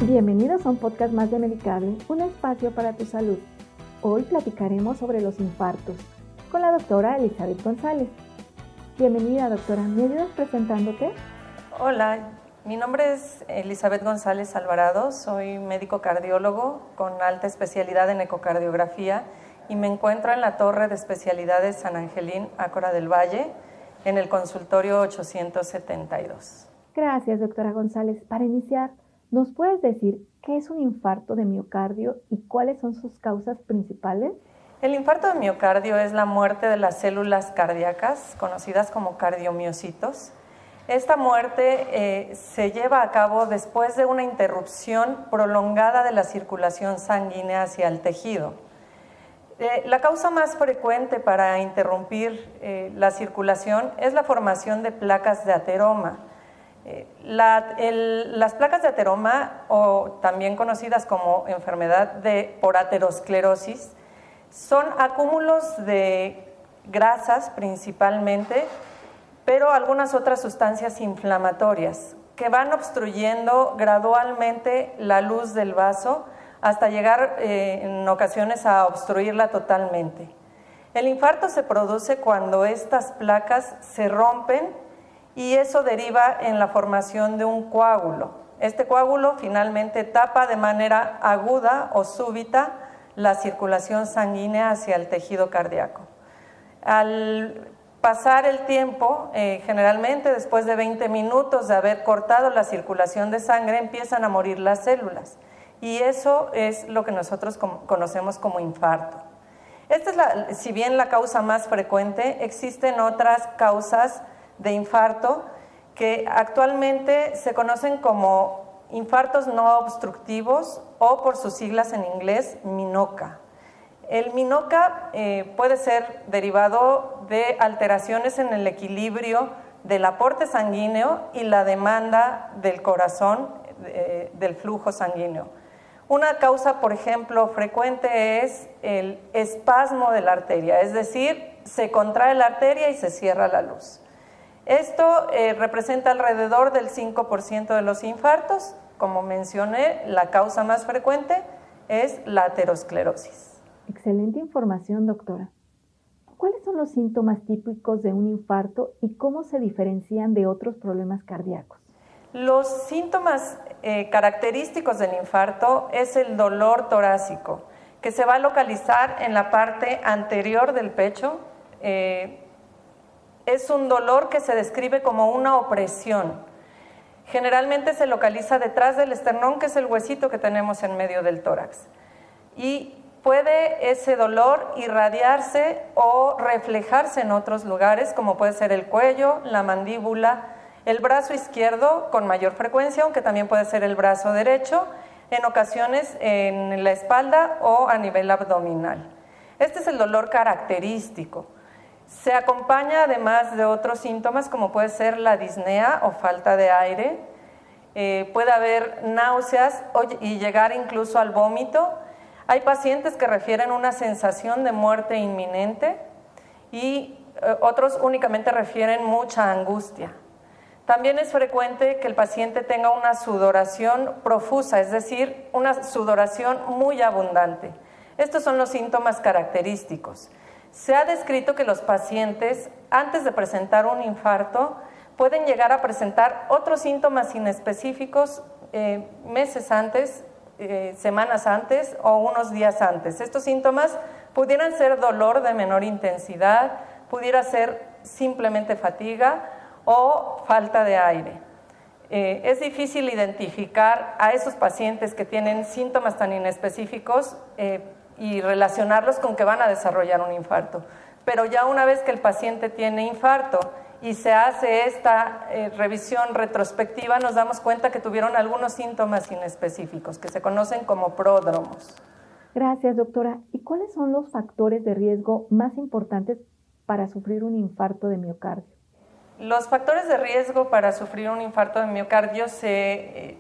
Bienvenidos a un podcast más de Medicable, un espacio para tu salud. Hoy platicaremos sobre los infartos con la doctora Elizabeth González. Bienvenida, doctora. ¿Me ayudas presentándote? Hola, mi nombre es Elizabeth González Alvarado, soy médico cardiólogo con alta especialidad en ecocardiografía y me encuentro en la Torre de Especialidades San Angelín, Ácora del Valle, en el consultorio 872. Gracias, doctora González. Para iniciar, ¿nos puedes decir qué es un infarto de miocardio y cuáles son sus causas principales? El infarto de miocardio es la muerte de las células cardíacas, conocidas como cardiomiocitos. Esta muerte se lleva a cabo después de una interrupción prolongada de la circulación sanguínea hacia el tejido. La causa más frecuente para interrumpir la circulación es la formación de placas de ateroma. Las placas de ateroma, o también conocidas como enfermedad por aterosclerosis, son acúmulos de grasas principalmente, pero algunas otras sustancias inflamatorias que van obstruyendo gradualmente la luz del vaso hasta llegar en ocasiones a obstruirla totalmente. El infarto se produce cuando estas placas se rompen y eso deriva en la formación de un coágulo. Este coágulo finalmente tapa de manera aguda o súbita la circulación sanguínea hacia el tejido cardíaco. Al pasar el tiempo, generalmente después de 20 minutos de haber cortado la circulación de sangre, empiezan a morir las células. Y eso es lo que nosotros conocemos como infarto. Esta es si bien la causa más frecuente, existen otras causas de infarto que actualmente se conocen como infartos no obstructivos o por sus siglas en inglés MINOCA. El MINOCA puede ser derivado de alteraciones en el equilibrio del aporte sanguíneo y la demanda del corazón, del flujo sanguíneo. Una causa, por ejemplo, frecuente es el espasmo de la arteria, es decir, se contrae la arteria y se cierra la luz. Esto representa alrededor del 5% de los infartos. Como mencioné, la causa más frecuente es la aterosclerosis. Excelente información, doctora. ¿Cuáles son los síntomas típicos de un infarto y cómo se diferencian de otros problemas cardíacos? Los síntomas característicos del infarto es el dolor torácico, que se va a localizar en la parte anterior del pecho. Es un dolor que se describe como una opresión. Generalmente se localiza detrás del esternón, que es el huesito que tenemos en medio del tórax. Y puede ese dolor irradiarse o reflejarse en otros lugares, como puede ser el cuello, la mandíbula, el brazo izquierdo con mayor frecuencia, aunque también puede ser el brazo derecho, en ocasiones en la espalda o a nivel abdominal. Este es el dolor característico. Se acompaña además de otros síntomas como puede ser la disnea o falta de aire, puede haber náuseas y llegar incluso al vómito. Hay pacientes que refieren una sensación de muerte inminente y otros únicamente refieren mucha angustia. También es frecuente que el paciente tenga una sudoración profusa, es decir, una sudoración muy abundante. Estos son los síntomas característicos. Se ha descrito que los pacientes, antes de presentar un infarto, pueden llegar a presentar otros síntomas inespecíficos meses antes, semanas antes o unos días antes. Estos síntomas pudieran ser dolor de menor intensidad, pudiera ser simplemente fatiga o falta de aire. Es difícil identificar a esos pacientes que tienen síntomas tan inespecíficos y relacionarlos con que van a desarrollar un infarto. Pero ya una vez que el paciente tiene infarto y se hace esta revisión retrospectiva, nos damos cuenta que tuvieron algunos síntomas inespecíficos, que se conocen como pródromos. Gracias, doctora. ¿Y cuáles son los factores de riesgo más importantes para sufrir un infarto de miocardio? Los factores de riesgo para sufrir un infarto de miocardio se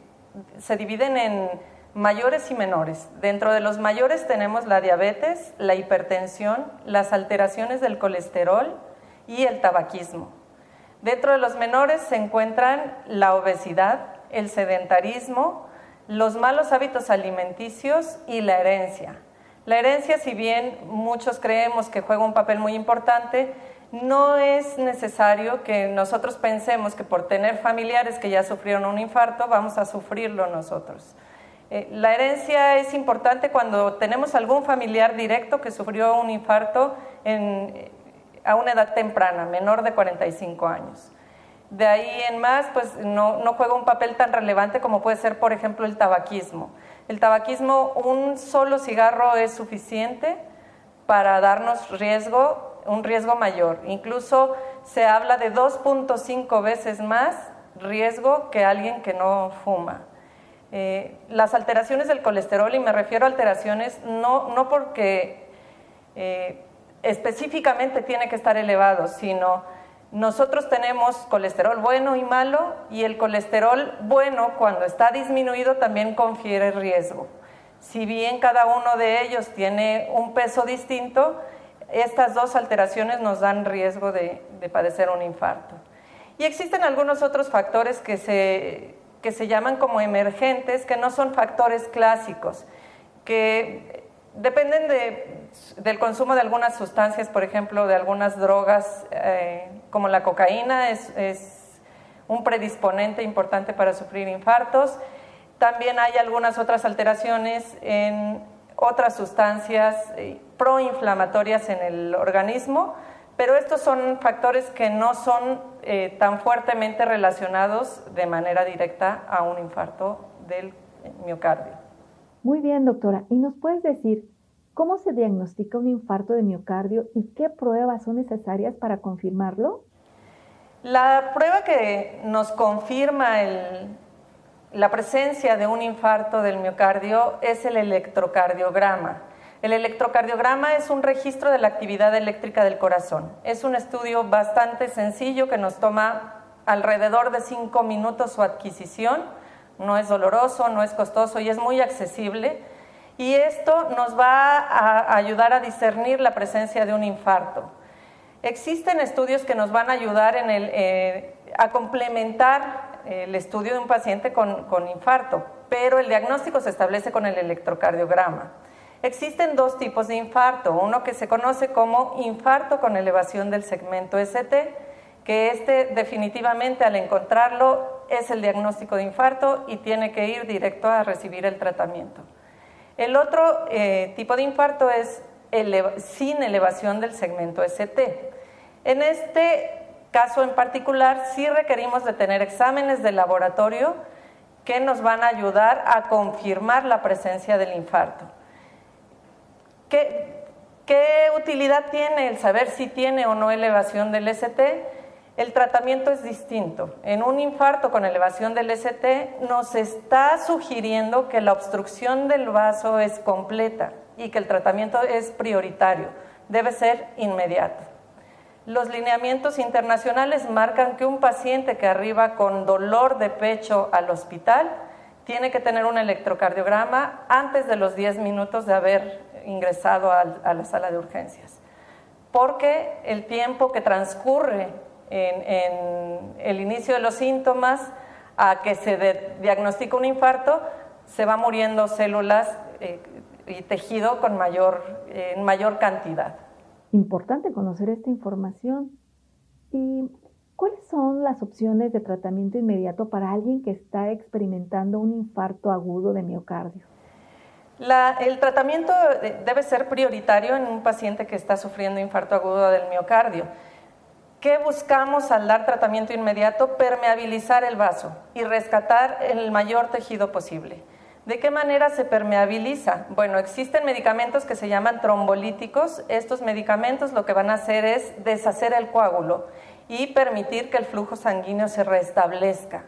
dividen en mayores y menores. Dentro de los mayores tenemos la diabetes, la hipertensión, las alteraciones del colesterol y el tabaquismo. Dentro de los menores se encuentran la obesidad, el sedentarismo, los malos hábitos alimenticios y la herencia. La herencia, si bien muchos creemos que juega un papel muy importante, no es necesario que nosotros pensemos que por tener familiares que ya sufrieron un infarto vamos a sufrirlo nosotros. La herencia es importante cuando tenemos algún familiar directo que sufrió un infarto a una edad temprana, menor de 45 años. De ahí en más, pues no juega un papel tan relevante como puede ser, por ejemplo, el tabaquismo. El tabaquismo, un solo cigarro es suficiente para darnos un riesgo mayor. Incluso se habla de 2.5 veces más riesgo que alguien que no fuma. Las alteraciones del colesterol, y me refiero a alteraciones no porque específicamente tiene que estar elevado, sino nosotros tenemos colesterol bueno y malo, y el colesterol bueno, cuando está disminuido, también confiere riesgo. Si bien cada uno de ellos tiene un peso distinto, estas dos alteraciones nos dan riesgo de padecer un infarto. Y existen algunos otros factores que se llaman como emergentes, que no son factores clásicos, que dependen del consumo de algunas sustancias, por ejemplo, de algunas drogas, como la cocaína, es un predisponente importante para sufrir infartos. También hay algunas otras alteraciones en otras sustancias proinflamatorias en el organismo, pero estos son factores que no son tan fuertemente relacionados de manera directa a un infarto del miocardio. Muy bien, doctora. ¿Y nos puedes decir cómo se diagnostica un infarto de miocardio y qué pruebas son necesarias para confirmarlo? La prueba que nos confirma la presencia de un infarto del miocardio es el electrocardiograma. El electrocardiograma es un registro de la actividad eléctrica del corazón. Es un estudio bastante sencillo que nos toma alrededor de 5 minutos su adquisición. No es doloroso, no es costoso y es muy accesible. Y esto nos va a ayudar a discernir la presencia de un infarto. Existen estudios que nos van a ayudar a complementar el estudio de un paciente con infarto, pero el diagnóstico se establece con el electrocardiograma. Existen dos tipos de infarto, uno que se conoce como infarto con elevación del segmento ST, que definitivamente al encontrarlo es el diagnóstico de infarto y tiene que ir directo a recibir el tratamiento. El otro tipo de infarto es sin elevación del segmento ST. En este caso en particular sí requerimos de tener exámenes de laboratorio que nos van a ayudar a confirmar la presencia del infarto. ¿Qué utilidad tiene el saber si tiene o no elevación del ST? El tratamiento es distinto. En un infarto con elevación del ST nos está sugiriendo que la obstrucción del vaso es completa y que el tratamiento es prioritario, debe ser inmediato. Los lineamientos internacionales marcan que un paciente que arriba con dolor de pecho al hospital tiene que tener un electrocardiograma antes de los 10 minutos de haber ingresado a la sala de urgencias, porque el tiempo que transcurre en el inicio de los síntomas a que se diagnostica un infarto, se va muriendo células y tejido en mayor cantidad. Importante conocer esta información. ¿Y cuáles son las opciones de tratamiento inmediato para alguien que está experimentando un infarto agudo de miocardio? El tratamiento debe ser prioritario en un paciente que está sufriendo infarto agudo del miocardio. ¿Qué buscamos al dar tratamiento inmediato? Permeabilizar el vaso y rescatar el mayor tejido posible. ¿De qué manera se permeabiliza? Bueno, existen medicamentos que se llaman trombolíticos. Estos medicamentos lo que van a hacer es deshacer el coágulo y permitir que el flujo sanguíneo se restablezca.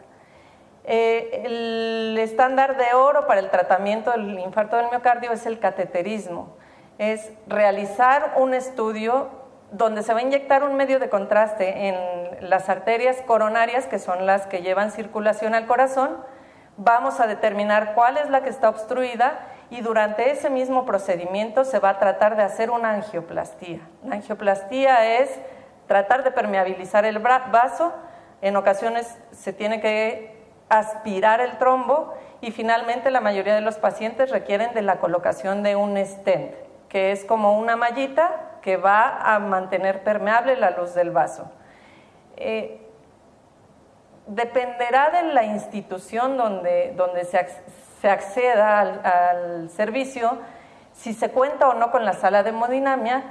El estándar de oro para el tratamiento del infarto del miocardio es el cateterismo. Es realizar un estudio donde se va a inyectar un medio de contraste en las arterias coronarias, que son las que llevan circulación al corazón. Vamos a determinar cuál es la que está obstruida y durante ese mismo procedimiento se va a tratar de hacer una angioplastía. La angioplastía es tratar de permeabilizar el vaso. En ocasiones se tiene que aspirar el trombo y finalmente la mayoría de los pacientes requieren de la colocación de un stent, que es como una mallita que va a mantener permeable la luz del vaso. Dependerá de la institución donde se acceda al servicio, si se cuenta o no con la sala de hemodinamia.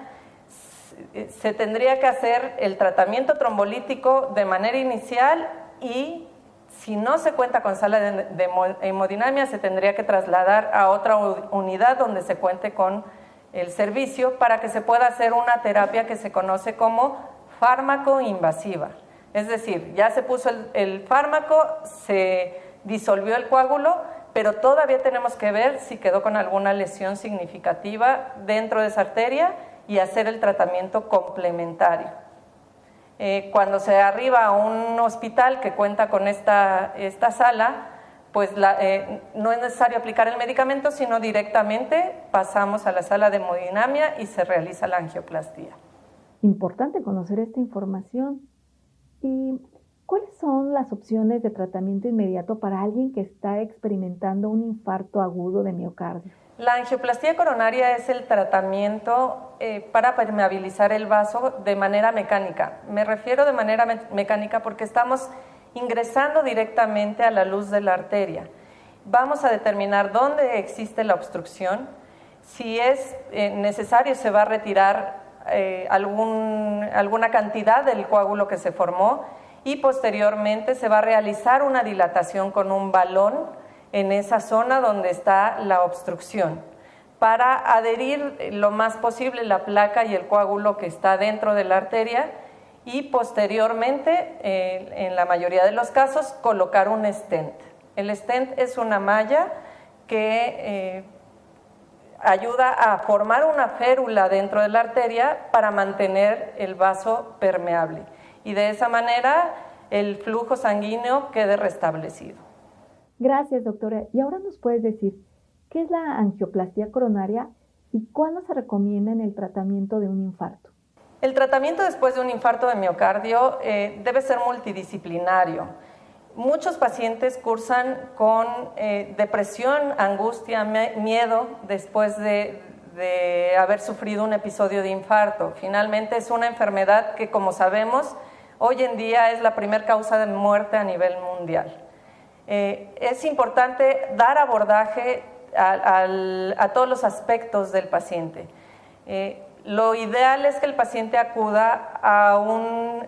Se tendría que hacer el tratamiento trombolítico de manera inicial y si no se cuenta con sala de hemodinamia se tendría que trasladar a otra unidad donde se cuente con el servicio para que se pueda hacer una terapia que se conoce como fármaco invasiva. Es decir, ya se puso el fármaco, se disolvió el coágulo, pero todavía tenemos que ver si quedó con alguna lesión significativa dentro de esa arteria y hacer el tratamiento complementario. Cuando se arriba a un hospital que cuenta con esta sala, pues no es necesario aplicar el medicamento, sino directamente pasamos a la sala de hemodinamia y se realiza la angioplastía. Importante conocer esta información. ¿Y cuáles son las opciones de tratamiento inmediato para alguien que está experimentando un infarto agudo de miocardio? La angioplastía coronaria es el tratamiento para permeabilizar el vaso de manera mecánica. Me refiero de manera mecánica porque estamos ingresando directamente a la luz de la arteria. Vamos a determinar dónde existe la obstrucción. Si es necesario, se va a retirar alguna cantidad del coágulo que se formó y posteriormente se va a realizar una dilatación con un balón en esa zona donde está la obstrucción para adherir lo más posible la placa y el coágulo que está dentro de la arteria y posteriormente, en la mayoría de los casos, colocar un stent. El stent es una malla que ayuda a formar una férula dentro de la arteria para mantener el vaso permeable y de esa manera el flujo sanguíneo quede restablecido. Gracias, doctora. Y ahora nos puedes decir, ¿qué es la angioplastía coronaria y cuándo se recomienda en el tratamiento de un infarto? El tratamiento después de un infarto de miocardio debe ser multidisciplinario. Muchos pacientes cursan con depresión, angustia, miedo después de haber sufrido un episodio de infarto. Finalmente es una enfermedad que, como sabemos, hoy en día es la primera causa de muerte a nivel mundial. Es importante dar abordaje a todos los aspectos del paciente. Lo ideal es que el paciente acuda a un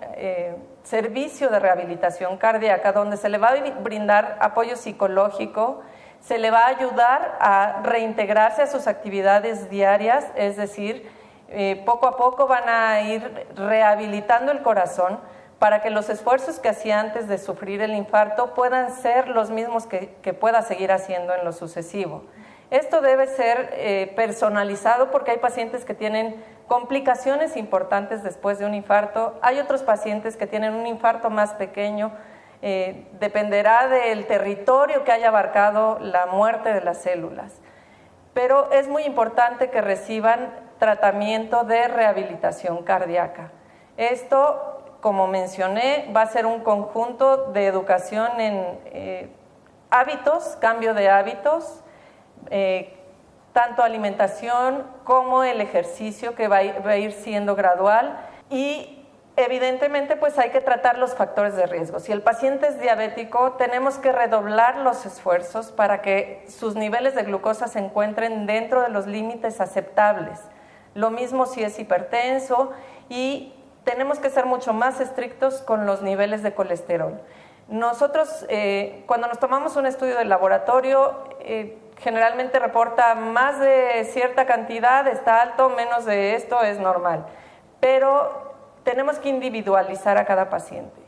servicio de rehabilitación cardíaca donde se le va a brindar apoyo psicológico, se le va a ayudar a reintegrarse a sus actividades diarias, es decir, poco a poco van a ir rehabilitando el corazón para que los esfuerzos que hacía antes de sufrir el infarto puedan ser los mismos que pueda seguir haciendo en lo sucesivo. Esto debe ser personalizado porque hay pacientes que tienen complicaciones importantes después de un infarto, hay otros pacientes que tienen un infarto más pequeño, dependerá del territorio que haya abarcado la muerte de las células. Pero es muy importante que reciban tratamiento de rehabilitación cardíaca. Esto, como mencioné, va a ser un conjunto de educación en hábitos, cambio de hábitos, tanto alimentación como el ejercicio que va a ir siendo gradual y evidentemente pues hay que tratar los factores de riesgo. Si el paciente es diabético, tenemos que redoblar los esfuerzos para que sus niveles de glucosa se encuentren dentro de los límites aceptables. Lo mismo si es hipertenso y tenemos que ser mucho más estrictos con los niveles de colesterol. Nosotros, cuando nos tomamos un estudio de laboratorio, generalmente reporta más de cierta cantidad, está alto, menos de esto es normal. Pero tenemos que individualizar a cada paciente.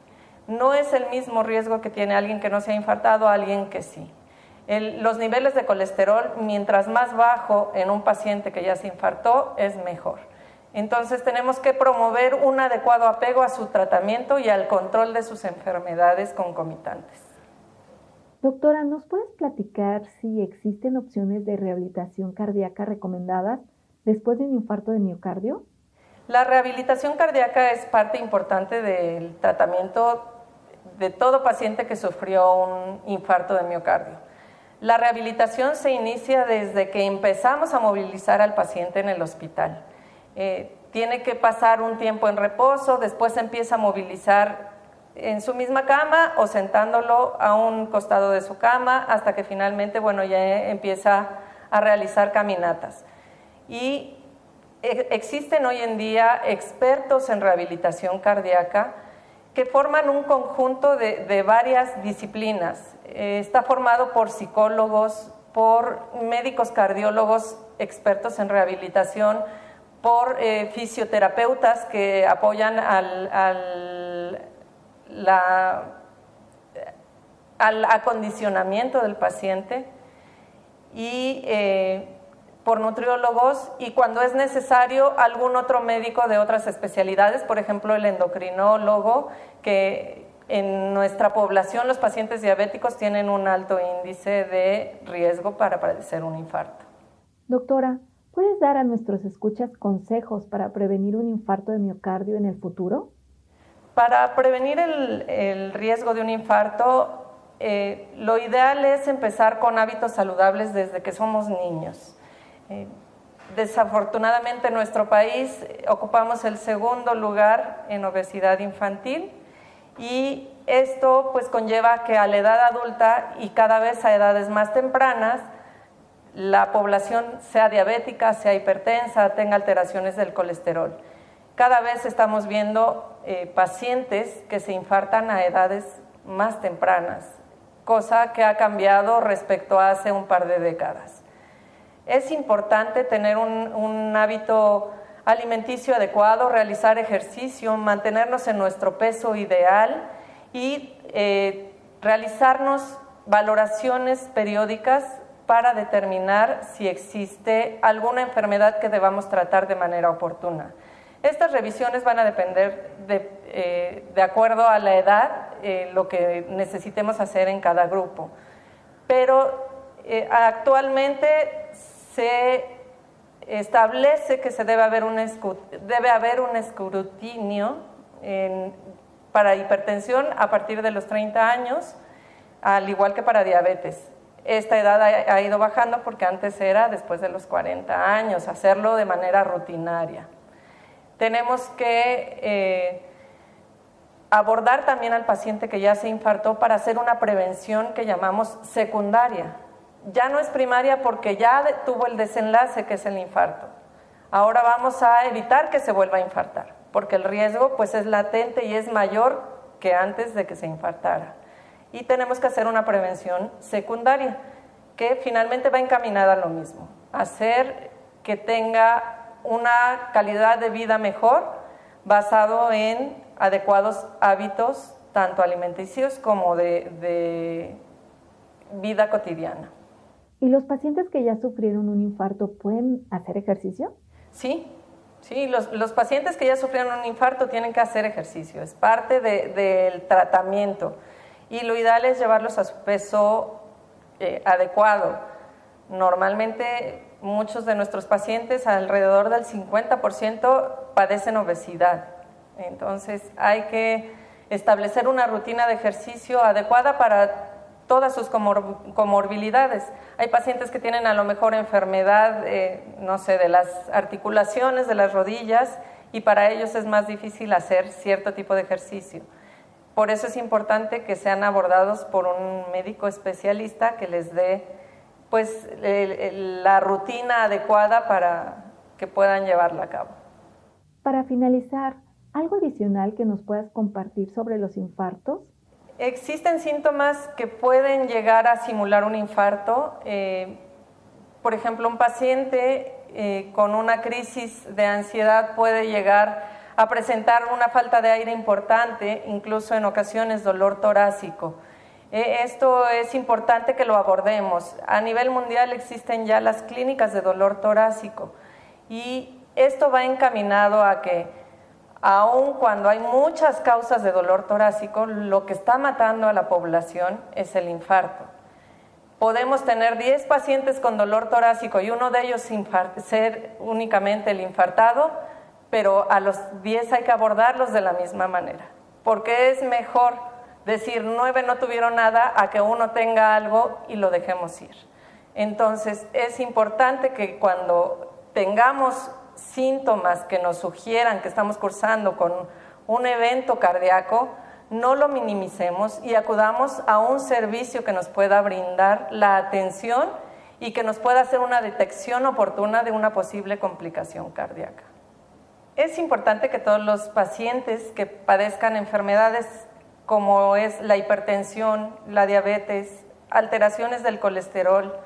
No es el mismo riesgo que tiene alguien que no se ha infartado a alguien que sí. Los niveles de colesterol, mientras más bajo en un paciente que ya se infartó, es mejor. Entonces tenemos que promover un adecuado apego a su tratamiento y al control de sus enfermedades concomitantes. Doctora, ¿nos puedes platicar si existen opciones de rehabilitación cardíaca recomendadas después de un infarto de miocardio? La rehabilitación cardíaca es parte importante del tratamiento de todo paciente que sufrió un infarto de miocardio. La rehabilitación se inicia desde que empezamos a movilizar al paciente en el hospital. Tiene que pasar un tiempo en reposo, después se empieza a movilizar en su misma cama o sentándolo a un costado de su cama hasta que finalmente, ya empieza a realizar caminatas. Y existen hoy en día expertos en rehabilitación cardíaca que forman un conjunto de varias disciplinas. Está formado por psicólogos, por médicos cardiólogos expertos en rehabilitación, por fisioterapeutas que apoyan al acondicionamiento del paciente y por nutriólogos, y cuando es necesario algún otro médico de otras especialidades, por ejemplo el endocrinólogo, que en nuestra población los pacientes diabéticos tienen un alto índice de riesgo para padecer un infarto. Doctora, ¿puedes dar a nuestros escuchas consejos para prevenir un infarto de miocardio en el futuro? Para prevenir el riesgo de un infarto, lo ideal es empezar con hábitos saludables desde que somos niños. Desafortunadamente en nuestro país ocupamos el segundo lugar en obesidad infantil y esto pues conlleva que a la edad adulta y cada vez a edades más tempranas la población sea diabética, sea hipertensa, tenga alteraciones del colesterol. Cada vez estamos viendo pacientes que se infartan a edades más tempranas, cosa que ha cambiado respecto a hace un par de décadas. Es importante tener un hábito alimenticio adecuado, realizar ejercicio, mantenernos en nuestro peso ideal y realizarnos valoraciones periódicas para determinar si existe alguna enfermedad que debamos tratar de manera oportuna. Estas revisiones van a depender de acuerdo a la edad, lo que necesitemos hacer en cada grupo. Pero actualmente se establece que debe haber un escrutinio para hipertensión a partir de los 30 años, al igual que para diabetes. Esta edad ha ido bajando porque antes era después de los 40 años, hacerlo de manera rutinaria. Tenemos que abordar también al paciente que ya se infartó para hacer una prevención que llamamos secundaria. Ya no es primaria porque ya tuvo el desenlace que es el infarto. Ahora vamos a evitar que se vuelva a infartar, porque el riesgo pues es latente y es mayor que antes de que se infartara. Y tenemos que hacer una prevención secundaria, que finalmente va encaminada a lo mismo, hacer que tenga una calidad de vida mejor basado en adecuados hábitos, tanto alimenticios como de vida cotidiana. ¿Y los pacientes que ya sufrieron un infarto pueden hacer ejercicio? Sí, los pacientes que ya sufrieron un infarto tienen que hacer ejercicio, es parte del tratamiento y lo ideal es llevarlos a su peso adecuado. Normalmente muchos de nuestros pacientes, alrededor del 50%, padecen obesidad. Entonces hay que establecer una rutina de ejercicio adecuada para todas sus comorbilidades. Hay pacientes que tienen a lo mejor enfermedad, de las articulaciones, de las rodillas, y para ellos es más difícil hacer cierto tipo de ejercicio. Por eso es importante que sean abordados por un médico especialista que les dé la rutina adecuada para que puedan llevarla a cabo. Para finalizar, ¿algo adicional que nos puedas compartir sobre los infartos? Existen síntomas que pueden llegar a simular un infarto. Por ejemplo, un paciente con una crisis de ansiedad puede llegar a presentar una falta de aire importante, incluso en ocasiones dolor torácico. Esto es importante que lo abordemos. A nivel mundial existen ya las clínicas de dolor torácico y esto va encaminado a que, aun cuando hay muchas causas de dolor torácico, lo que está matando a la población es el infarto. Podemos tener 10 pacientes con dolor torácico y uno de ellos ser únicamente el infartado, pero a los 10 hay que abordarlos de la misma manera, porque es mejor decir 9 no tuvieron nada a que uno tenga algo y lo dejemos ir. Entonces es importante que cuando tengamos síntomas que nos sugieran que estamos cursando con un evento cardíaco, no lo minimicemos y acudamos a un servicio que nos pueda brindar la atención y que nos pueda hacer una detección oportuna de una posible complicación cardíaca. Es importante que todos los pacientes que padezcan enfermedades como es la hipertensión, la diabetes, alteraciones del colesterol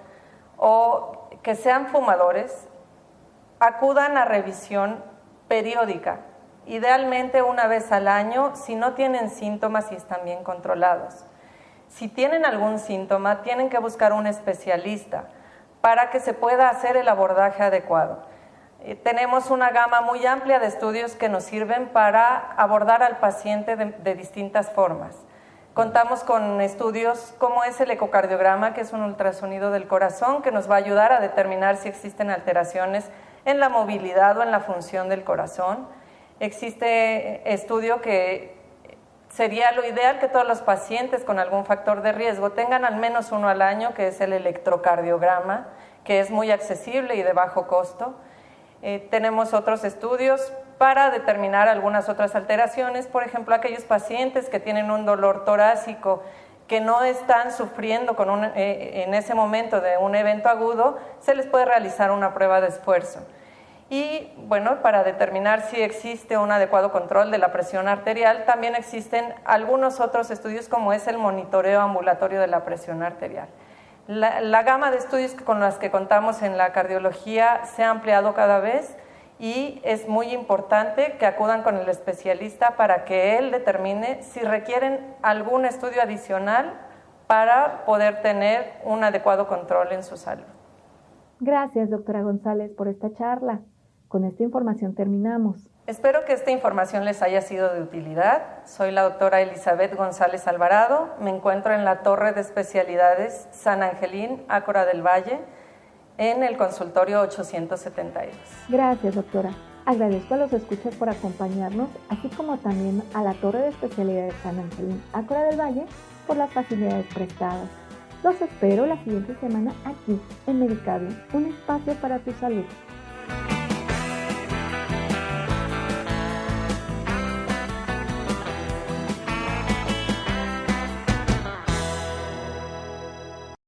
o que sean fumadores, acudan a revisión periódica, idealmente una vez al año si no tienen síntomas y están bien controlados. Si tienen algún síntoma, tienen que buscar un especialista para que se pueda hacer el abordaje adecuado. Tenemos una gama muy amplia de estudios que nos sirven para abordar al paciente de distintas formas. Contamos con estudios como es el ecocardiograma, que es un ultrasonido del corazón que nos va a ayudar a determinar si existen alteraciones en la movilidad o en la función del corazón. Existe estudio que sería lo ideal que todos los pacientes con algún factor de riesgo tengan al menos uno al año, que es el electrocardiograma, que es muy accesible y de bajo costo. Tenemos otros estudios para determinar algunas otras alteraciones, por ejemplo, aquellos pacientes que tienen un dolor torácico que no están sufriendo en ese momento de un evento agudo, se les puede realizar una prueba de esfuerzo. Y bueno, para determinar si existe un adecuado control de la presión arterial, también existen algunos otros estudios como es el monitoreo ambulatorio de la presión arterial. La gama de estudios con las que contamos en la cardiología se ha ampliado cada vez y es muy importante que acudan con el especialista para que él determine si requieren algún estudio adicional para poder tener un adecuado control en su salud. Gracias, doctora González, por esta charla. Con esta información terminamos. Espero que esta información les haya sido de utilidad. Soy la doctora Elizabeth González Alvarado. Me encuentro en la Torre de Especialidades San Angelín, Ácora del Valle, en el consultorio 872. Gracias, doctora. Agradezco a los escuchas por acompañarnos, así como también a la Torre de Especialidades San Angelín, Ácora del Valle, por las facilidades prestadas. Los espero la siguiente semana aquí, en Medicable, un espacio para tu salud.